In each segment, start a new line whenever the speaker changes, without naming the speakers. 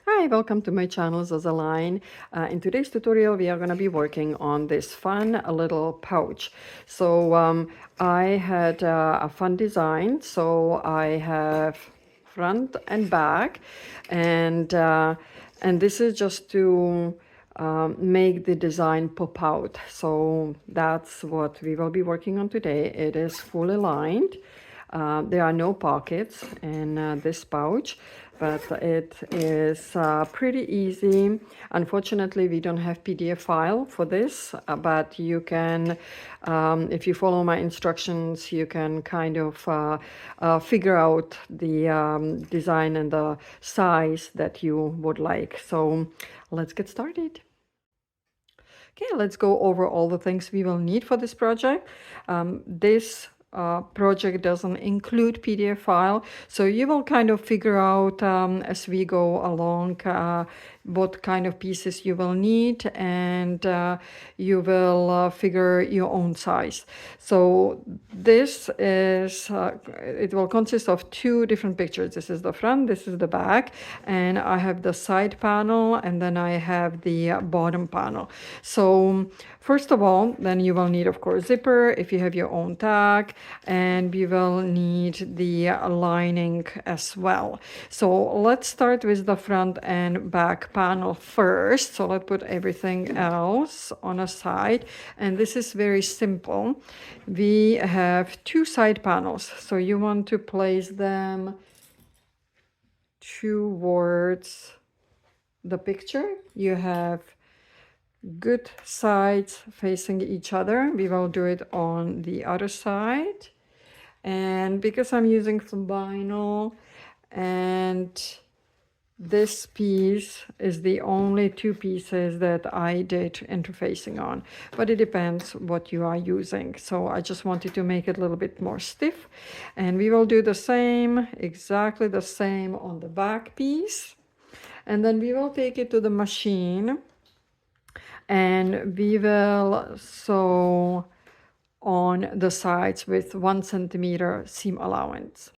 Hi, welcome to my channel Zazaline. In today's tutorial, we are going to be working on this fun little pouch. I had a fun design. So I have front and back, and this is just to make the design pop out. So that's what we will be working on today. It is fully lined. There are no pockets in this pouch, but it is pretty easy. Unfortunately, we don't have PDF file for this, but you can, if you follow my instructions, you can kind of figure out the design and the size that you would like. So let's get started. Okay, let's go over all the things we will need for this project. This project doesn't include PDF file, so you will kind of figure out as we go along what kind of pieces you will need, and you will figure your own size. So this is, it will consist of two different pictures. This is the front, this is the back, and I have the side panel, and then I have the bottom panel. So first of all, then you will need, of course, zipper if you have your own tag, and we will need the lining as well. So let's start with the front and back panel first. So let's put everything else on a side, and this is very simple. We have two side panels, so you want to place them towards the picture. You have good sides facing each other. We will do it on the other side. And because I'm using some vinyl, and this piece is the only two pieces that I did interfacing on, but it depends what you are using. So I just wanted to make it a little bit more stiff, and we will do the same, exactly the same on the back piece. And then we will take it to the machine, and we will sew on the sides with 1 centimeter seam allowance.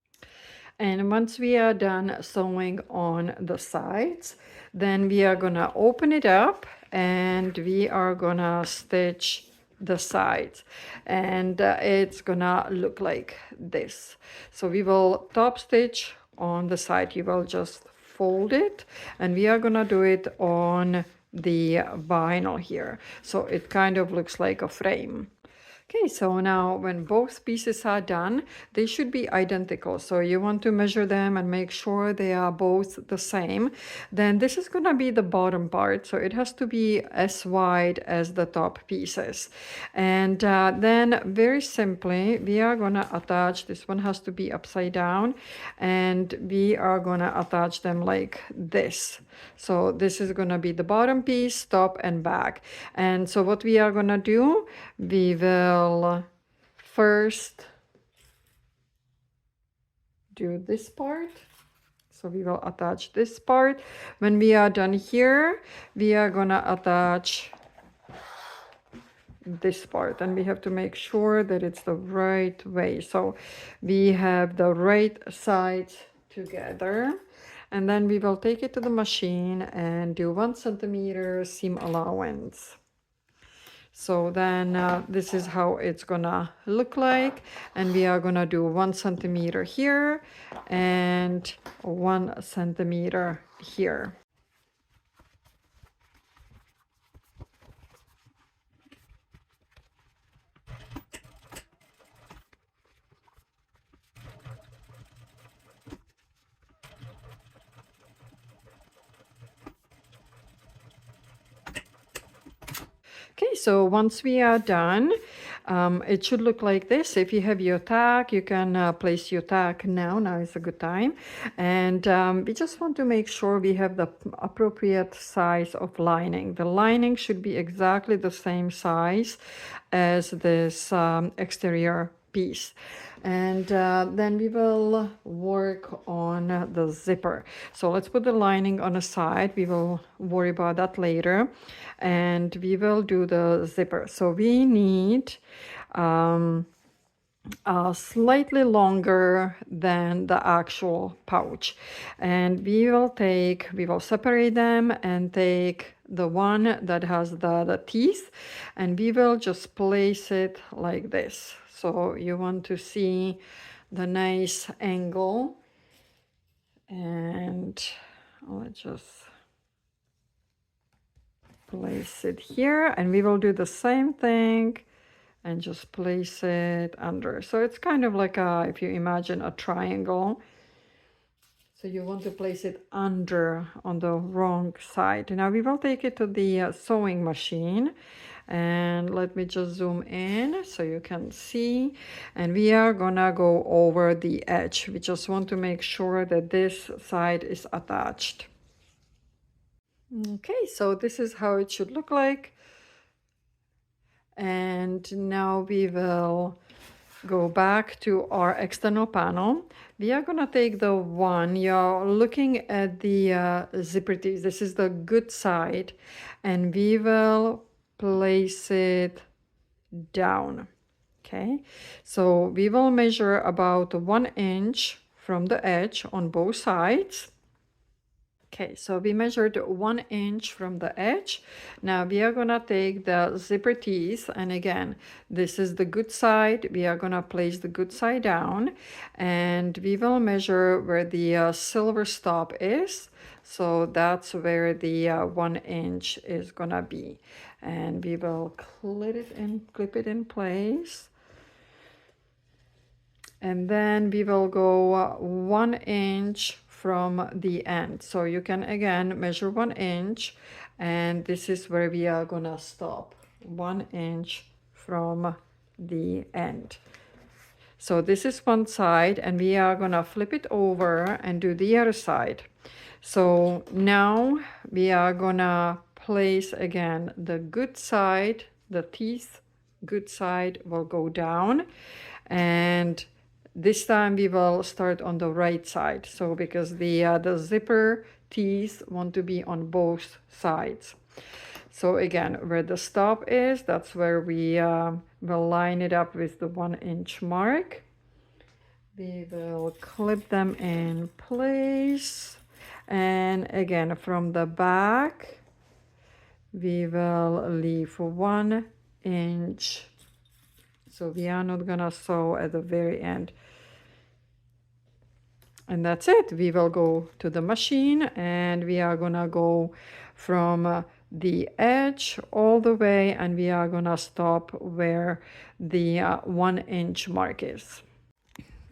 And once we are done sewing on the sides, then we are gonna open it up, and we are gonna stitch the sides, and it's gonna look like this. So we will top stitch on the side. You will just fold it, and we are gonna do it on the vinyl here, so it kind of looks like a frame. Okay, so now when both pieces are done, they should be identical. So you want to measure them and make sure they are both the same. Then this is going to be the bottom part, so it has to be as wide as the top pieces. And then very simply, we are going to attach, this one has to be upside down, and we are going to attach them like this. So this is going to be the bottom piece, top and back. And so what we are going to do, we will first do this part. So we will attach this part. When we are done here, we are going to attach this part, and we have to make sure that it's the right way. So we have the right sides together. And then we will take it to the machine and do 1 centimeter seam allowance. So then this is how it's gonna look like. And we are gonna do 1 centimeter here and 1 centimeter here. Okay, so once we are done, it should look like this. If you have your tag, you can place your tag now. Now is a good time. And we just want to make sure we have the appropriate size of lining. The lining should be exactly the same size as this exterior piece. And then we will work on the zipper. So let's put the lining on a side. We will worry about that later. And we will do the zipper. So we need slightly longer than the actual pouch. And we will separate them and take the one that has the teeth, and we will just place it like this. So you want to see the nice angle, and let's just place it here, and we will do the same thing and just place it under. So it's kind of like if you imagine a triangle. So you want to place it under on the wrong side. Now we will take it to the sewing machine, and let me just zoom in so you can see. And we are gonna go over the edge. We just want to make sure that this side is attached. Okay, so this is how it should look like. And now we will go back to our external panel. We are gonna take the one, you're looking at the zipper tees. This is the good side, and we will place it down. Okay, so we will measure about 1 inch from the edge on both sides. Okay, so we measured 1 inch from the edge. Now we are gonna take the zipper teeth, and again, this is the good side. We are gonna place the good side down, and we will measure where the silver stop is. So that's where the 1 inch is gonna be. And we will clip it in place. And then we will go 1 inch from the end. So you can again measure 1 inch, and this is where we are gonna stop, 1 inch from the end. So this is one side, and we are gonna flip it over and do the other side. So now we are gonna place again the good side, the teeth good side will go down, and this time we will start on the right side. So because the zipper teeth want to be on both sides. So again, where the stop is, that's where we will line it up with the 1 inch mark. We will clip them in place. And again, from the back, we will leave 1 inch. So we are not gonna sew at the very end. And that's it. We will go to the machine, and we are gonna go from the edge all the way, and we are gonna stop where the 1 inch mark is.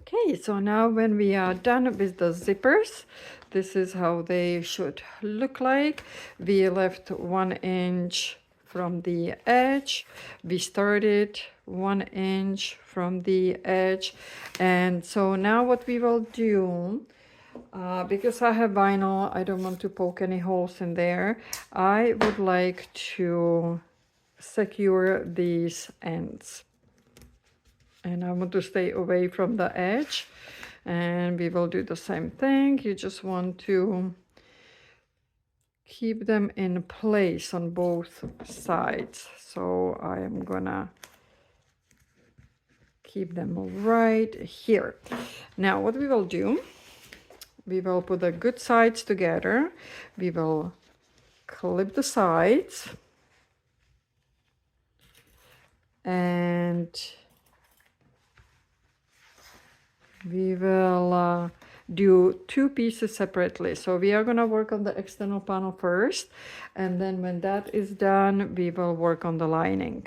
Okay, so now when we are done with the zippers, this is how they should look like. We left 1 inch from the edge. We started 1 inch from the edge. And so now what we will do, because I have vinyl, I don't want to poke any holes in there. I would like to secure these ends. And I want to stay away from the edge, and we will do the same thing. You just want to keep them in place on both sides. So I am gonna keep them right here. Now what we will do, we will put the good sides together. We will clip the sides, and we will do 2 pieces separately. So we are going to work on the external panel first, and then when that is done, we will work on the lining.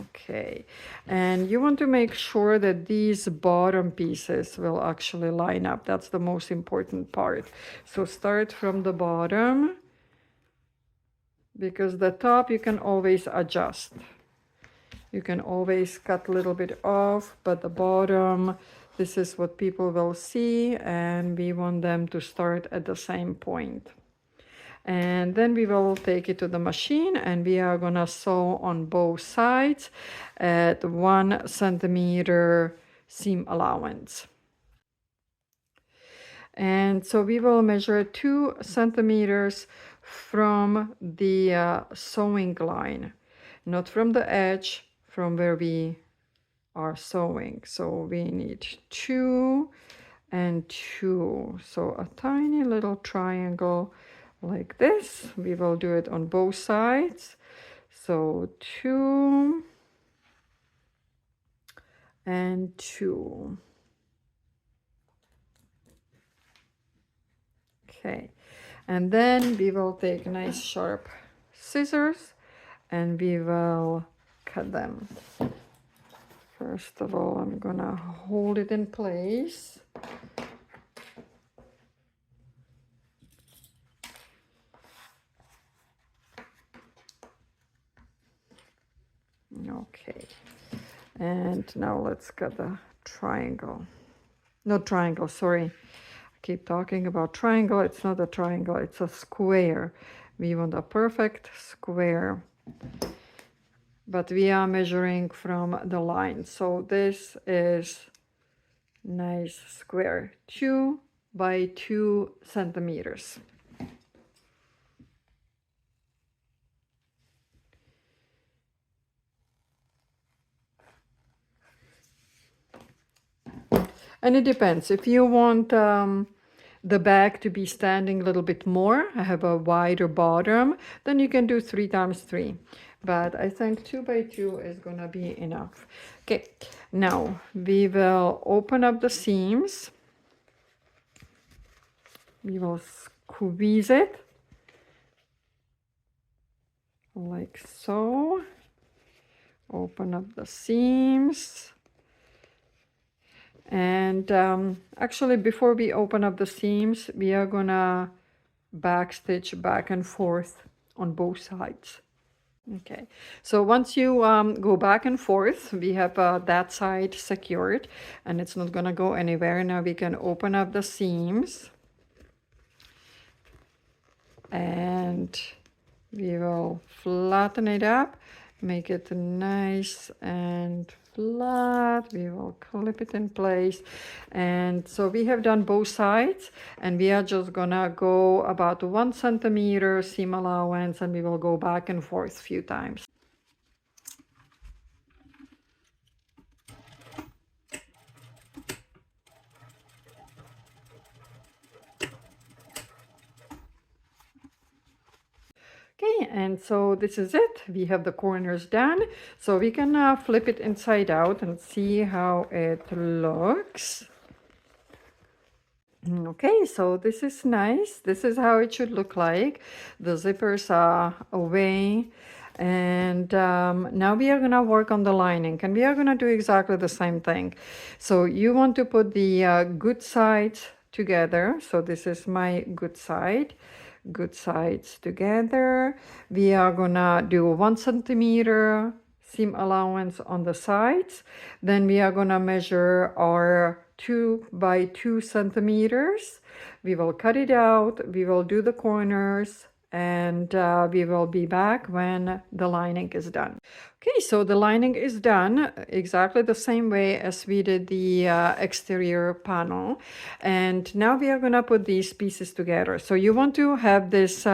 Okay, and you want to make sure that these bottom pieces will actually line up. That's the most important part. So start from the bottom, because the top you can always adjust. You can always cut a little bit off, but the bottom, this is what people will see, and we want them to start at the same point. And then we will take it to the machine, and we are gonna sew on both sides at 1 centimeter seam allowance. And so we will measure 2 centimeters from the sewing line, not from the edge, from where we are sewing. So we need 2 and 2. So a tiny little triangle like this. We will do it on both sides. So 2 and 2. Okay, and then we will take nice sharp scissors and we will cut them. First of all, I'm gonna hold it in place. Okay, and now let's cut the triangle. No triangle, sorry. I keep talking about triangle. It's not a triangle, it's a square. We want a perfect square. But we are measuring from the line. So this is nice square, 2 by 2 centimeters. And it depends. If you want the bag to be standing a little bit more, I have a wider bottom, then you can do 3 times 3. But I think 2 by 2 is gonna be enough. Okay, now we will open up the seams. We will squeeze it like so. Open up the seams. And actually, before we open up the seams, we are gonna backstitch back and forth on both sides. Okay, so once you go back and forth, we have that side secured and it's not gonna go anywhere. Now we can open up the seams and we will flatten it up, make it nice and flat. We will clip it in place. And so we have done both sides and we are just gonna go about 1 centimeter seam allowance and we will go back and forth a few times. Okay, and so this is it. We have the corners done. So we can flip it inside out and see how it looks. Okay, so this is nice. This is how it should look like. The zippers are away. And now we are gonna work on the lining and we are gonna do exactly the same thing. So you want to put the good sides together. So this is my good side. Good sides together. We are gonna do 1 centimeter seam allowance on the sides. Then we are gonna measure our 2 by 2 centimeters. We will cut it out. We will do the corners and we will be back when the lining is done. Okay, so the lining is done exactly the same way as we did the exterior panel. And now we are gonna put these pieces together. So you want to have this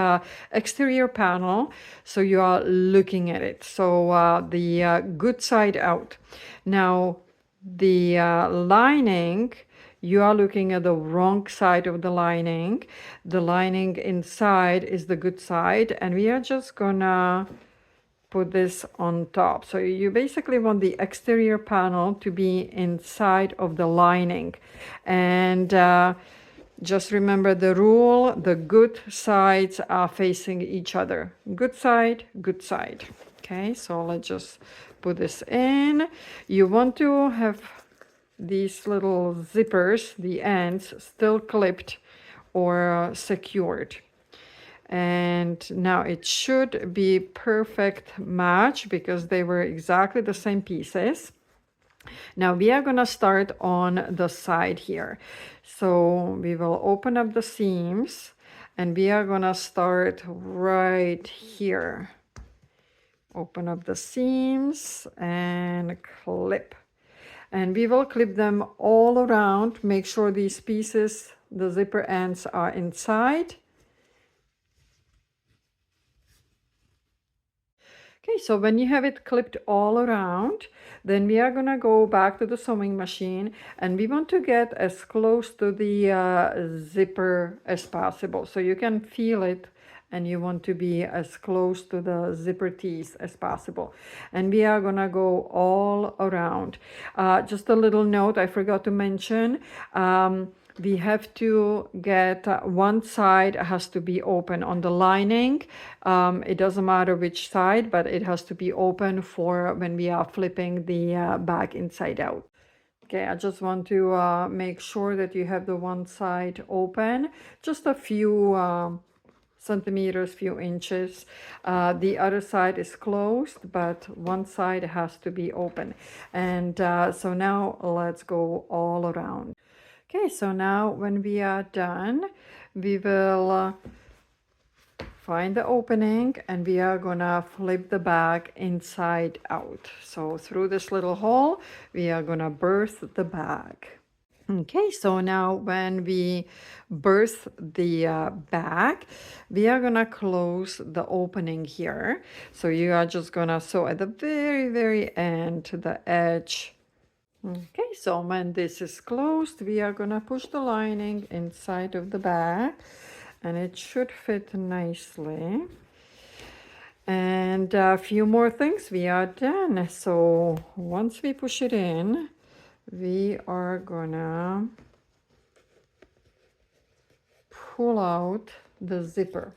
exterior panel so you are looking at it. So the good side out. Now the lining, you are looking at the wrong side of the lining. The lining inside is the good side and we are just gonna put this on top. So you basically want the exterior panel to be inside of the lining. And just remember the rule, the good sides are facing each other. Good side, good side. Okay, so let's just put this in. You want to have these little zippers, the ends, still clipped or secured. And now it should be perfect match because they were exactly the same pieces. Now we are gonna start on the side here. So we will open up the seams and we are gonna start right here. Open up the seams and clip. And we will clip them all around. Make sure these pieces, the zipper ends, are inside. Okay, so when you have it clipped all around, then we are gonna go back to the sewing machine and we want to get as close to the zipper as possible. So you can feel it and you want to be as close to the zipper teeth as possible. And we are gonna go all around. Just a little note I forgot to mention. We have to get one side has to be open on the lining. It doesn't matter which side, but it has to be open for when we are flipping the bag inside out. Okay, I just want to make sure that you have the one side open, just a few centimeters, few inches. The other side is closed, but one side has to be open. And so now let's go all around. Okay, so now when we are done, we will find the opening and we are gonna flip the bag inside out. So through this little hole, we are gonna birth the bag. Okay, so now when we birth the bag, we are gonna close the opening here. So you are just gonna sew at the very, very end to the edge. Okay, so when this is closed, we are gonna push the lining inside of the bag and it should fit nicely. And a few more things, we are done. So once we push it in, we are gonna pull out the zipper.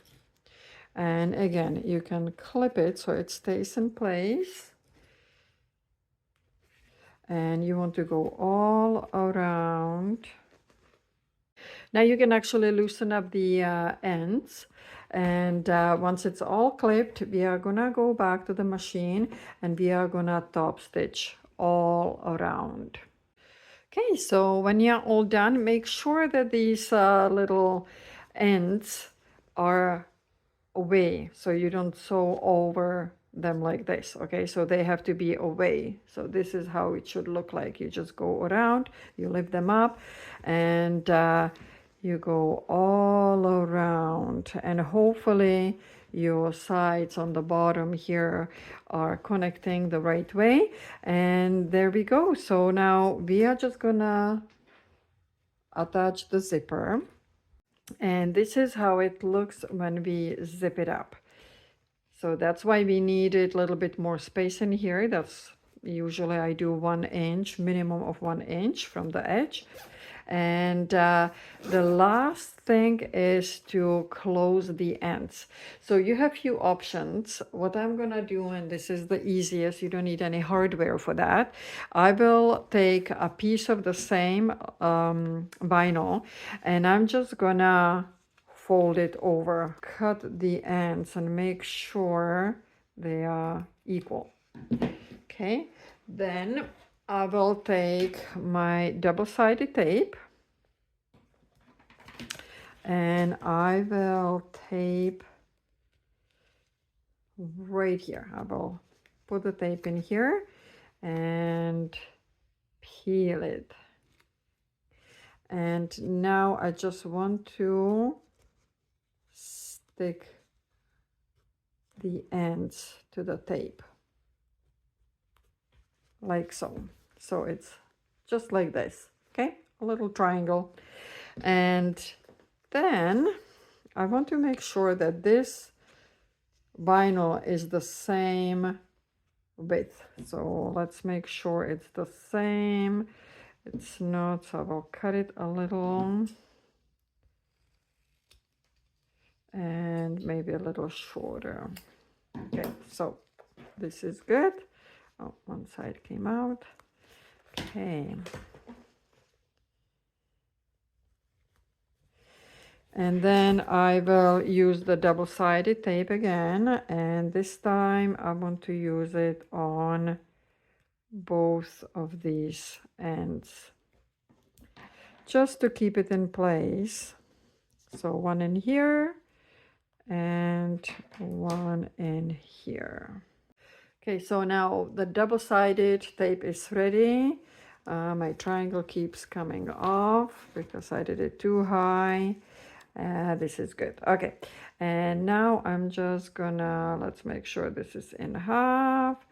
And again, you can clip it so it stays in place. And you want to go all around. Now you can actually loosen up the ends. And once it's all clipped, we are gonna go back to the machine and we are gonna top stitch all around. Okay, so when you're all done, make sure that these little ends are away so you don't sew over them like this. Okay, so they have to be away. So this is how it should look like. You just go around, you lift them up, and you go all around, and hopefully your sides on the bottom here are connecting the right way. And there we go. So now we are just gonna attach the zipper. And this is how it looks when we zip it up. So that's why we needed a little bit more space in here. That's usually I do 1 inch, minimum of 1 inch from the edge. And the last thing is to close the ends. So you have few options. What I'm gonna do, and this is the easiest, you don't need any hardware for that. I will take a piece of the same vinyl and I'm just gonna fold it over, cut the ends and make sure they are equal. Okay, then I will take my double-sided tape and I will tape right here. I will put the tape in here and peel it. And now I just want to stick the ends to the tape like so. So it's just like this, okay? A little triangle. And then I want to make sure that this vinyl is the same width. So let's make sure it's the same. It's not, so I will cut it a little. And maybe a little shorter. Okay, so this is good. Oh, one side came out. Okay. And then I will use the double-sided tape again, and this time I want to use it on both of these ends, just to keep it in place. So one in here and one in here. Okay, so now the double-sided tape is ready. My triangle keeps coming off because I did it too high. This is good. Okay, and now I'm just gonna, let's make sure this is in half,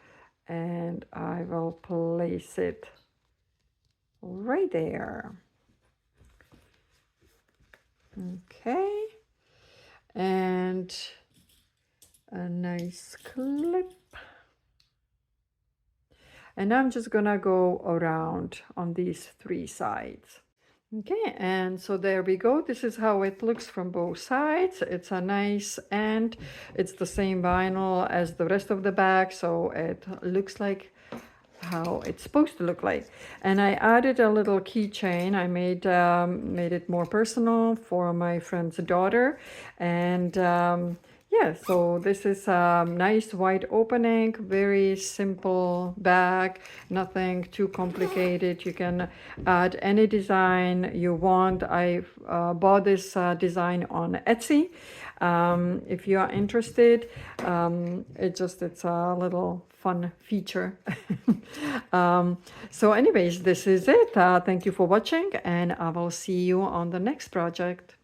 and I will place it right there. Okay, and a nice clip. And I'm just gonna go around on these three sides. Okay, and so there we go. This is how it looks from both sides. It's a nice, and it's the same vinyl as the rest of the bag, so it looks like how it's supposed to look like. And I added a little keychain. I made it more personal for my friend's daughter, and yeah, so this is a nice wide opening, very simple bag, nothing too complicated. You can add any design you want. I bought this design on Etsy. If you are interested, it's a little fun feature. So anyways, this is it. Thank you for watching, and I will see you on the next project.